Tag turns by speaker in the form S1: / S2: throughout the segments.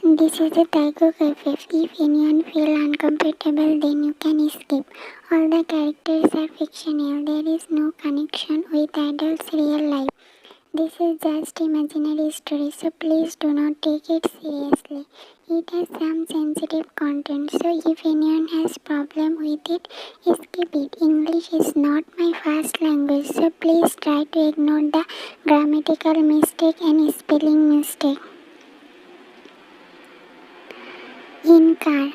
S1: This is a Taekook effect. If anyone feel uncomfortable, then you can skip. All the characters are fictional. There is no connection with adults' real life. This is just imaginary story, so please do not take it seriously. It has some sensitive content, so if anyone has problem with it, skip it. English is not my first language, so please try to ignore the grammatical mistake and spelling mistake. In car,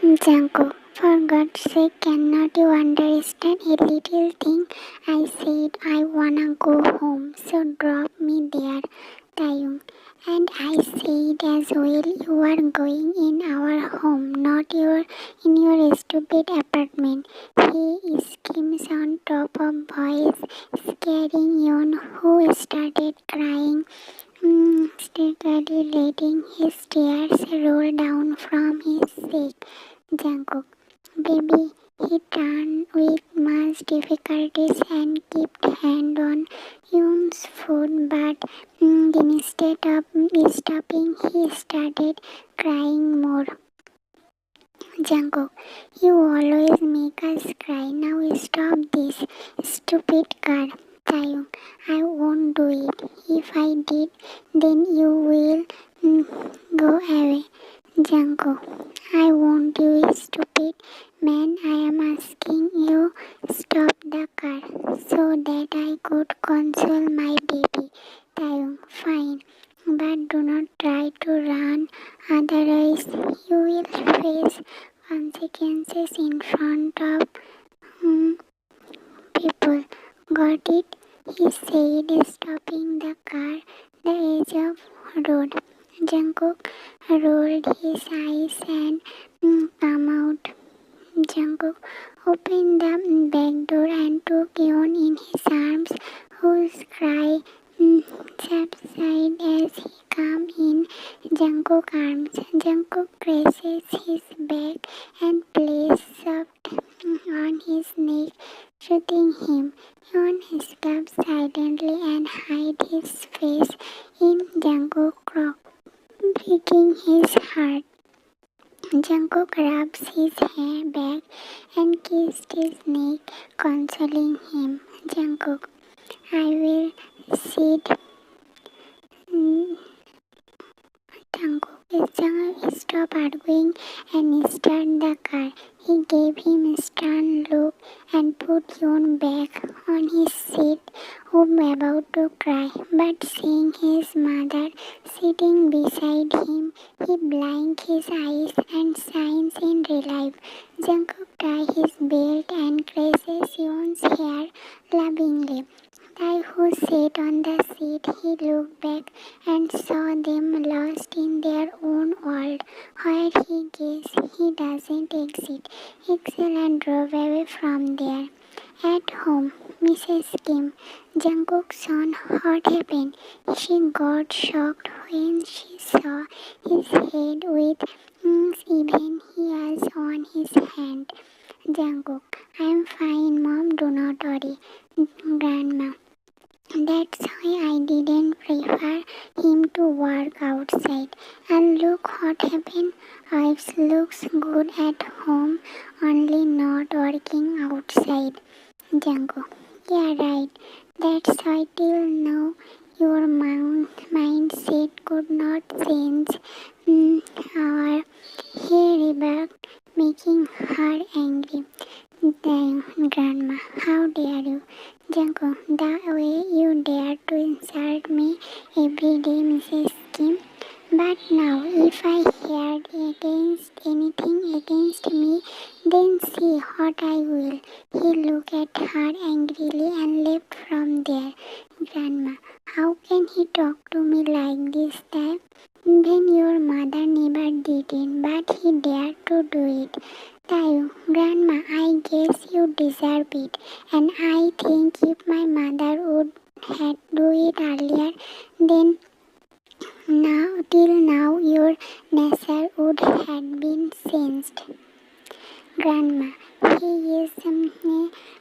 S1: Jungkook, for God's sake, cannot you understand a little thing? I said I wanna go home, so drop me there, Taeyong. And I said as well, you are going in our home, not in your stupid apartment. He screams on top of voice, scaring Yeon, who started crying. Steadily letting his tears roll down from his cheek. Jungkook, baby, he turned with much difficulties and kept hand on Yoon's foot, but instead of stopping, he started crying more. Jungkook, you always make us cry. Now stop this stupid car. Taeyong, I won't do it. If I did, then you will go away. Jungkook, I won't, you stupid man. I am asking you stop the car so that I could console my baby. Taeyong, fine, but do not try to run. Otherwise, you will face consequences in front of people. Got it? He said, stopping the car the edge of road. Jungkook rolled his eyes and come out. Jungkook opened the back door and took Yeon in his arms, whose cry subsided as he came in Jungkook's arms. Jungkook presses his back and plays soft on his neck, soothing him. Yeon stops silently and hides his face in Jungkook's crotch, breaking his heart. Jungkook rubs his hair back and kissed his neck, consoling him. Jungkook, I will sit. Jungkook stopped arguing and started the car. He gave him a stern look and put Yeon back on his seat, about to cry. But seeing his mother sitting beside him, he blinked his eyes and signs in relief. Jungkook ties his belt and caresses Yeon's hair lovingly. Tae, who sat on the seat, he looked back and saw them lost in their own world, where he guessed he doesn't exist. Exhale and drove away from there. At home, Mrs. Kim, Jungkook's son, what happened? She got shocked when she saw his head with even hairs on his hand. Jungkook, I'm fine, Mom, do not worry. Grandma, that's why I didn't prefer him to work outside. And look what happened. Wife looks good at home, only not working outside. Jungkook, yeah, right. That's why till now your mindset could not change. Our he rebelled, making her angry. Then, Grandma, how dare you? Jungkook, the way you dare to insult me every day, Mrs. Kim. But now, if I heard anything against me, then see what I will. He looked at her angrily and left from there. Grandma, how can he talk to me like this time? Even your mother never did it, but he dared to do it. Tayo, Grandma, I guess you deserve it, and I think if my mother would had do it earlier, then till now your nature would have been changed. Grandma, he is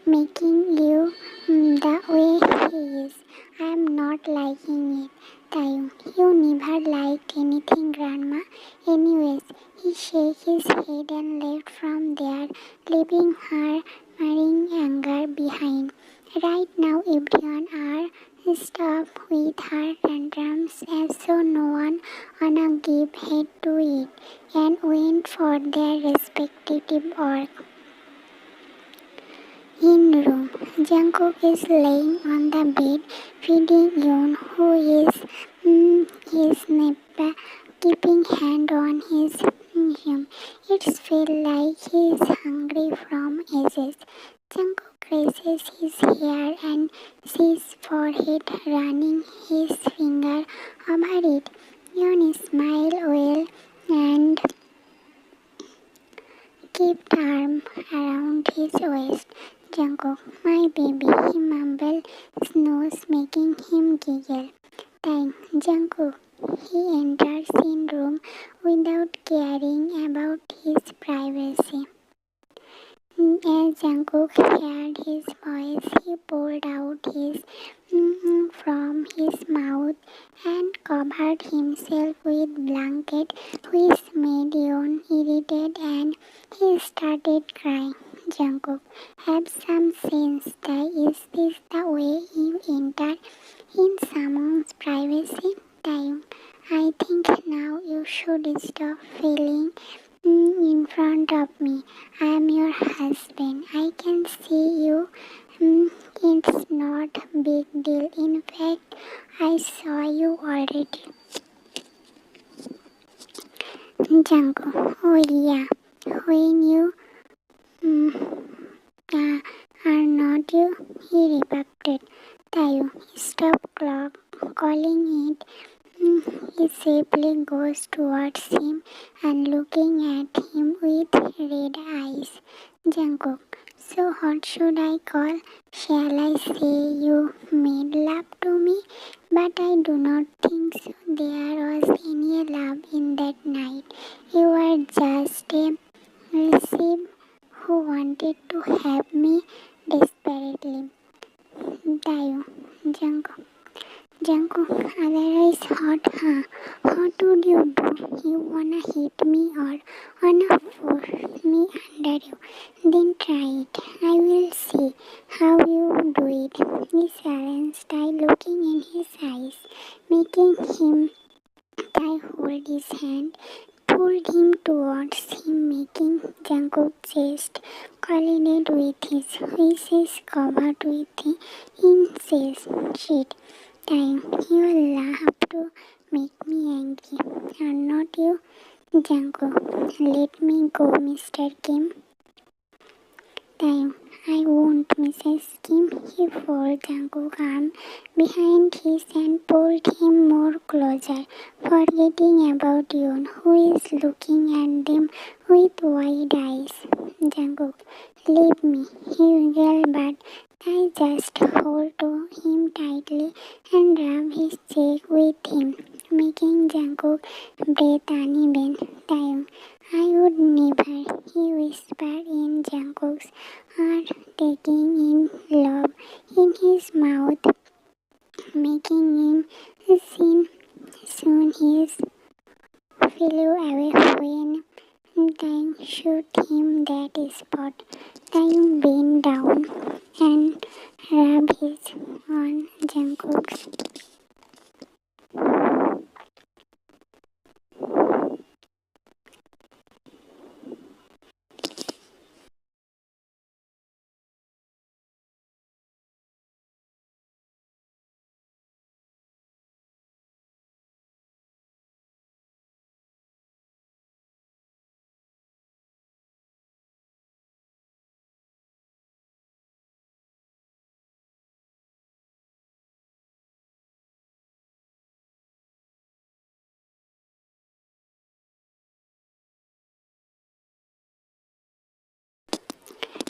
S1: making you the way he is. I am not liking it. Taeyong, you never liked anything, Grandma. Anyways, he shook his head and left from there, leaving her marine anger behind. Right now, everyone are stop with her tantrums and so no one wanna give head to it and went for their respective work. In room, Jungkook is laying on the bed, feeding Yoon, who his neighbor, keeping hand on him. It feels like he is hungry from ages. Jungkook raises his hair and sees forehead, running his finger over it. Yoon smiles well and kept arm around his waist. Jungkook, my baby, he mumbled, snores making him giggle. Then Jungkook, he enters in room without caring about his privacy. As Jungkook heard his voice, he pulled out his from his mouth and covered himself with blanket, which made Yoon irritated and he started crying. Jungkook, have some sense. Is this the way you enter in someone's privacy? Time. I think now you should stop feeling in front of me. I am your husband. I can see you. It's not big deal. In fact, I saw you already. Jungkook, oh yeah. When you are not you, he repeated. Taeyong, stop calling it. He safely goes towards him and looking at him with red eyes. Jungkook, so what should I call? Shall I say you made love to me? But I do not think so. There was any love in that night. You were just a receive who wanted to have me desperately. Taeyong, Jungkook, otherwise what, huh? What would you do? You wanna hit me or wanna force me under you? Then try it. I will see how you do it. He silenced I looking in his eyes, making him hold his hand, pulled him towards him, making Jungkook's chest collided with his, which is covered with the incest sheet. Time, you laugh to make me angry, are not you? Jungkook, let me go, Mr. Kim. Time, I won't, Mrs. Kim. He folded Jungkook's arm behind his and pulled him more closer, forgetting about Yoon, who is looking at them with wide eyes. Jungkook, leave me, he yelled, but I just hold to him tightly and rub his cheek with him, making Jungkook breathe uneven. Time, I would never, he whispered in Jungkook's ear, taking in love in his mouth, making him sin. Soon he flew away when Time shoot him that spot. Time bent down and rubbed his on Jungkook's.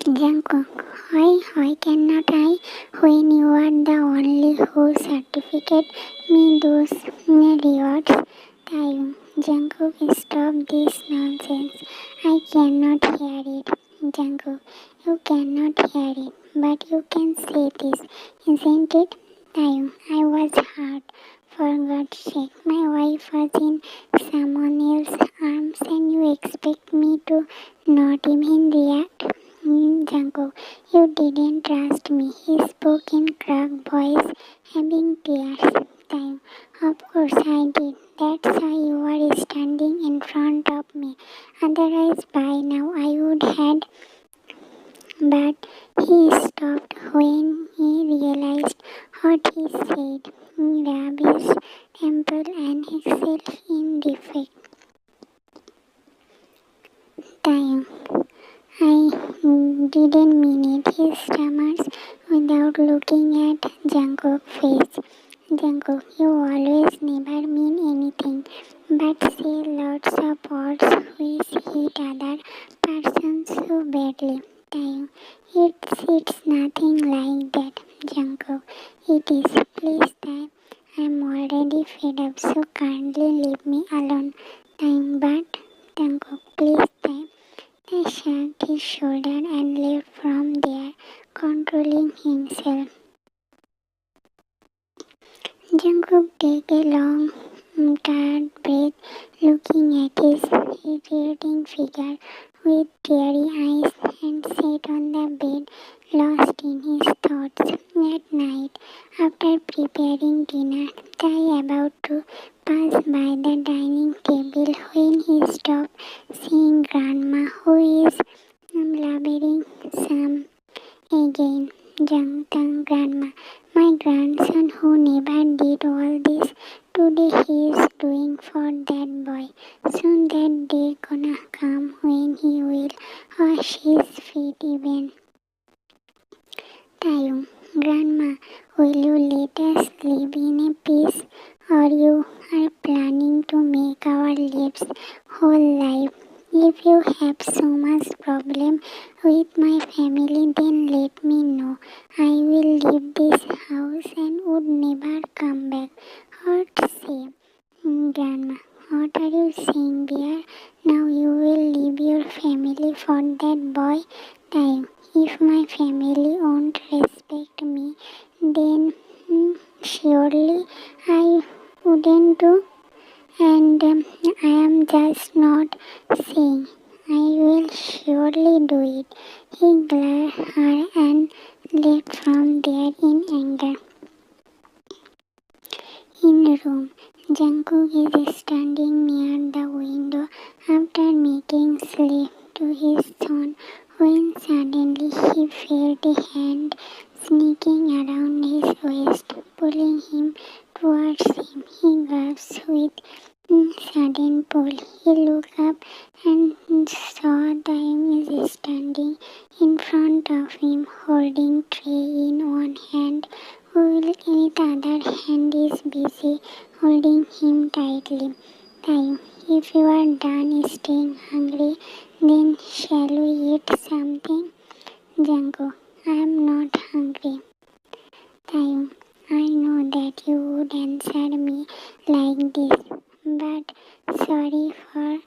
S1: Jungkook, why cannot I? When you are the only who certificate me those rewards. Time. Jungkook, stop this nonsense. I cannot hear it. Jungkook, you cannot hear it, but you can say this, isn't it? Time. I was his heart. For God's sake, my wife was in someone else's arms and you expect me to not even react? Jungkook, you didn't trust me. He spoke in cracked voice, having tears. Time. Of course I did. That's why you are standing in front of me. Otherwise by now I would had. But he stopped when he realized what he said. He rubbed his temple and exhaled in defeat. Time. I didn't mean it. He stammers without looking at Jungkook's face. Jungkook, you always never mean anything, but say lots of words which hit other persons so badly. Time. It's nothing like that, Jungkook. It is. Please, time. I'm already fed up, so kindly leave me alone. Time. But, Jungkook, please, time. I shrugged his shoulder and left from there, controlling himself. Jungkook took a long, tired breath, looking at his retreating figure with teary eyes, and sat on the bed, lost in his thoughts. At night, after preparing dinner, Chai about to pass by the dining table when he stopped, seeing Grandma, who is blubbering some again. Jungtang Grandma, my grandson who never did all this, today he is doing for that boy. Soon that day gonna come when he will wash his feet even. Taeyong, Grandma, will you let us live in a peace, or you are planning to make our lives whole life? If you have so much problem with my family, then let me know. I will leave this house and would never come back. What say? Grandma, what are you saying, dear? Now you will leave your family for that boy? Time. If my family won't respect me, then surely I wouldn't do. And I am just not saying. I will surely do it. He glared her and left from there in anger. In the room, Jungkook is standing near the window after making sleep to his son when suddenly he felt a hand sneaking around his waist, pulling him towards him. He gasped with sudden pull. He looked up and saw Time is standing in front of him, holding tray in one hand, while with other hand is busy holding him tightly. Time, if you are done staying hungry, then shall we eat something? Jungkook, I am not hungry. Time, I know that you would answer me like this, but sorry for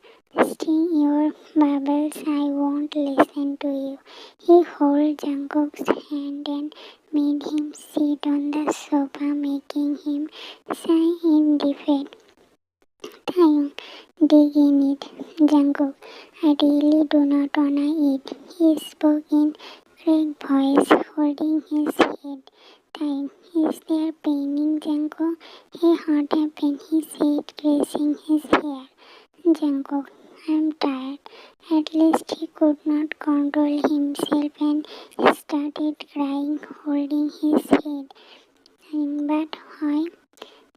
S1: sting your bubbles, I won't listen to you. He held Jungkook's hand and made him sit on the sofa, making him sigh in defeat. Taeyong, dig in it. Jungkook, I really do not wanna eat. He spoke in cracked voice, holding his head. Taeyong, is there pain in Jungkook? Hey, what happened? He said, caressing his hair. Jungkook, I'm tired. At least he could not control himself and started crying, holding his head. But why?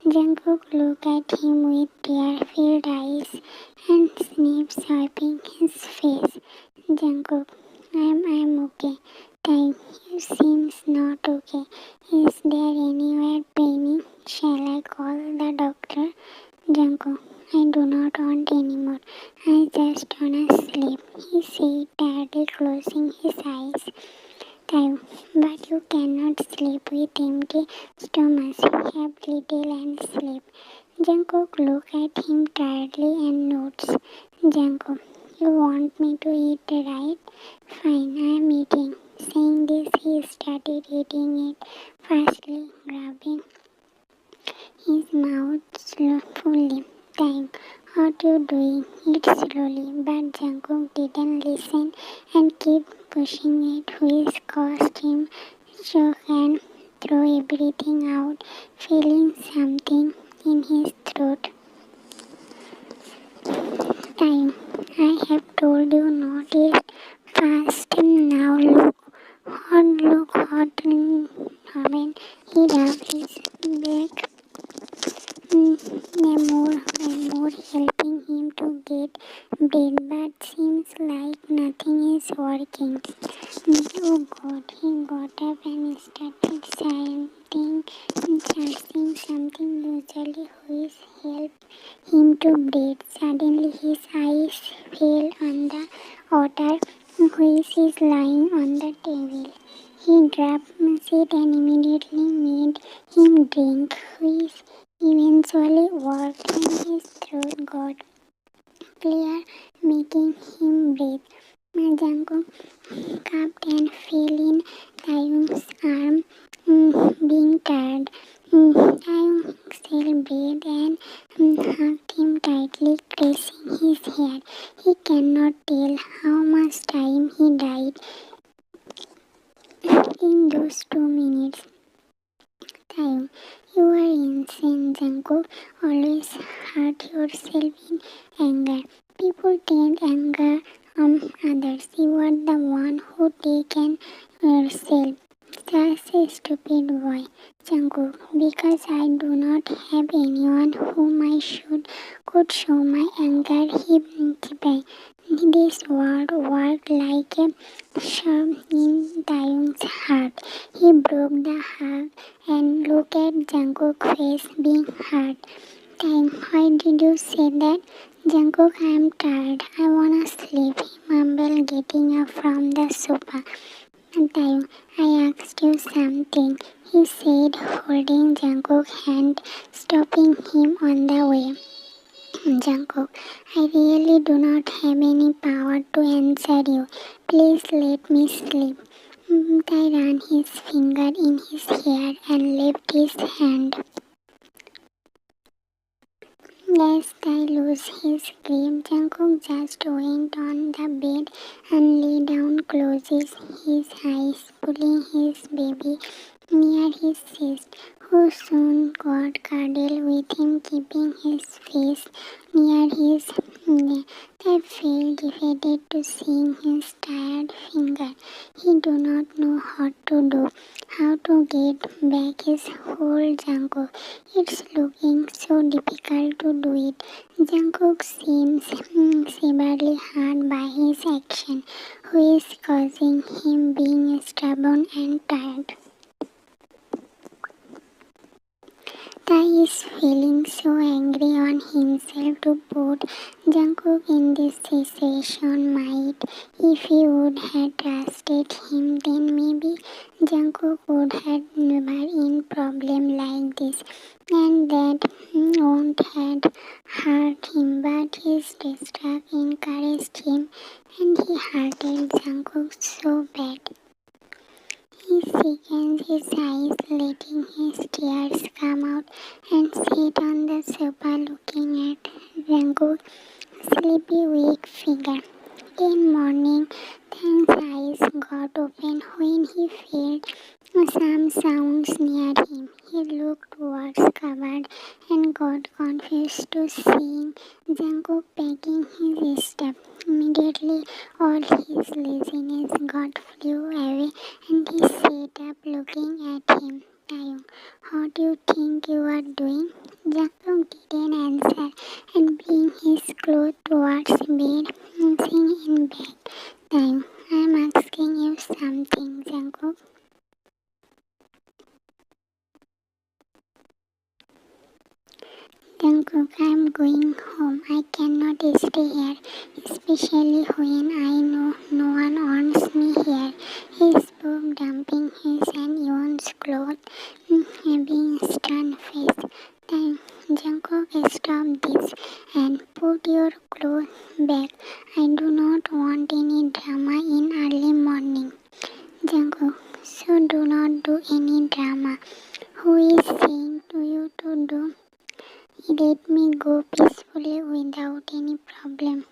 S1: Jungkook looked at him with tear-filled eyes and sniffed, wiping his face. Jungkook, I'm okay. Time, you seems not okay. Is there anywhere paining? Shall I call the doctor? Jungkook, I do not want anymore. I just wanna sleep, he said, tiredly closing his eyes. Time, but you cannot sleep with empty stomach. Have little and sleep. Jungkook looked at him tiredly and nods. Jungkook, you want me to eat, right? Fine, I am eating. Saying this, he started eating it fastly, grabbing mouth fully. Taekook, what you doing? It slowly, but Jungkook didn't listen and kept pushing it, which caused him choke and throw everything out, feeling something in his throat. Taekook, I have told you not yet. Fast now look hot when he rubbed his back. More helping him to get bread, but seems like nothing is working. Oh God, he got up and started searching something usually which helped him to breathe. Suddenly his eyes fell on the water which is lying on the table. He grabbed it and immediately made him drink, which eventually worked and his throat got clear, making him breathe. Jungkook cupped and fell in Taeyoung's arm, being tired. Taeyong celebrated and hugged him tightly, caressing his hair. He cannot tell how much time he died in those 2 minutes. Taeyong, you are insane, Jungkook. Always hurt yourself in anger. People tend anger others. You are the one who taken yourself. Such a stupid boy, Jungkook. Because I do not have anyone whom I could show my anger. He replied. This word worked like a shove in Taeyong's heart. He broke the hug and looked at Jungkook's face being hurt. Taeyong, why did you say that? Jungkook, I am tired. I wanna sleep. He mumbled, getting up from the sofa. Taeyong, I asked you something, he said, holding Jungkook's hand, stopping him on the way. Jungkook, I really do not have any power to answer you. Please let me sleep. Tae ran his finger in his hair and left his hand. As Tae loosed his grip, Jungkook just went on the bed and lay down, closes his eyes, pulling his baby near his chest, who soon got cuddled with him, keeping his face near his neck. Tae felt defeated to seeing his tired finger. He do not know what to do, how to get back his whole Jungkook. It's looking so difficult to do it. Jungkook seems severely hurt by his action, which is causing him being stubborn and tired. Tae is feeling so angry on himself to put Jungkook in this situation. Might if he would have trusted him, then maybe Jungkook would have never in problem like this, and that won't have hurt him. But his distrust encouraged him, and he hurted Jungkook so bad. He seconds his eyes, letting his tears come out, and sat on the sofa looking at Jungkook's sleepy, weak figure. In morning, Tae's eyes got open when he felt some sounds near him. He looked towards cupboard and got confused to seeing Jungkook packing his stuff. Immediately, all his laziness got flew away, and he sat up looking at him. Taeyong, what do you think you are doing? Jungkook didn't answer and bring his clothes towards bed, saying in bed. Taeyong, I'm asking you something, Jungkook. Jungkook, I'm going home. I cannot stay here, especially when I know no one wants me here. He spoke, dumping his and Yoon's clothes, having a stern face. Then Jungkook, stop this and put your clothes back. I do not want any drama in early morning. Jungkook, so do not do any drama. Who is saying to you to do He let me go peacefully without any problem.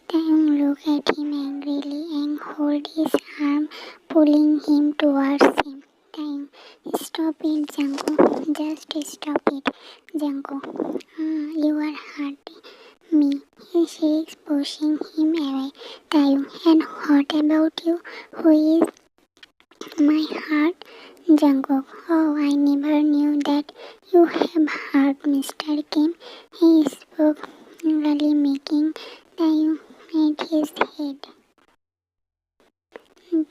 S1: Taeyong looked at him angrily and held his arm, pulling him towards him. Taeyong, stop it, Jungkook. Just stop it, Jungkook. You are hurting me. He shakes, pushing him away. Taeyong, and what about you? Who is my heart? Jungkook, oh, I never knew that you have heart, Mr. Kim. He spoke, really making Taeyong at his head.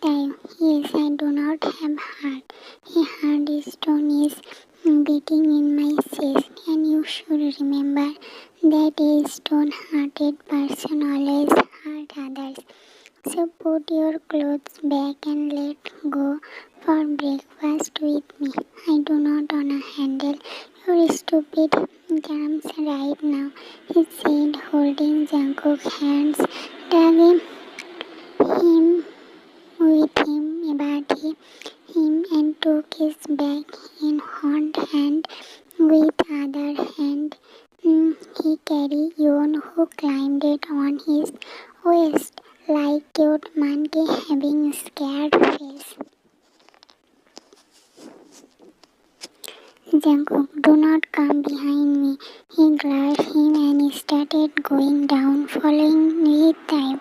S1: Taeyong, yes, I do not have heart. A hard stone is beating in my chest, and you should remember that a stone-hearted person always hurt others. So put your clothes back and let go for breakfast with me. I do not wanna handle your stupid germs right now, he said, holding Jungkook's hands, tugging him with him about him and took his back in one hand. With other hand, he carried Yoon, who climbed it on his waist like cute monkey having scared face. Jungkook, do not come behind me. He grabbed him and started going down, following with time.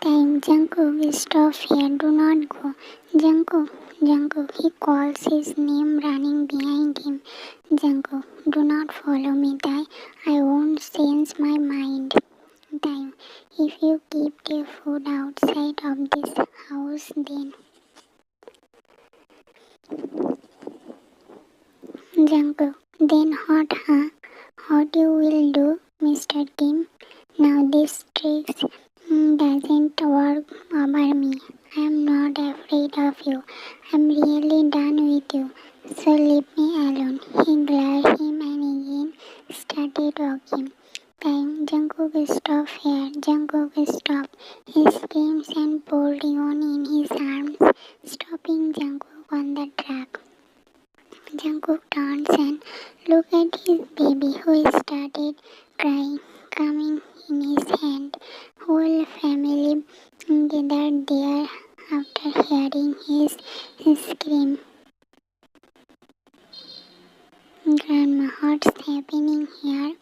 S1: Jungkook, stop here, do not go. Jungkook, he calls his name running behind him. Jungkook, do not follow me, Tae. I won't change my mind. Tae, if you keep the food outside of this house, then Jungkook, then what, huh? What you will do, Mr. Kim? Now this tricks doesn't work over me. I am not afraid of you. I am really done with you. So leave me alone. He glared him and again started walking. Jungkook, stop here. Jungkook, stop. He screams and pulled Yoon in his arms, stopping Jungkook on the track. Jungkook turns and looks at his baby, who started crying, coming in his hand. Whole family gathered there after hearing his scream. Grandma, what's happening here?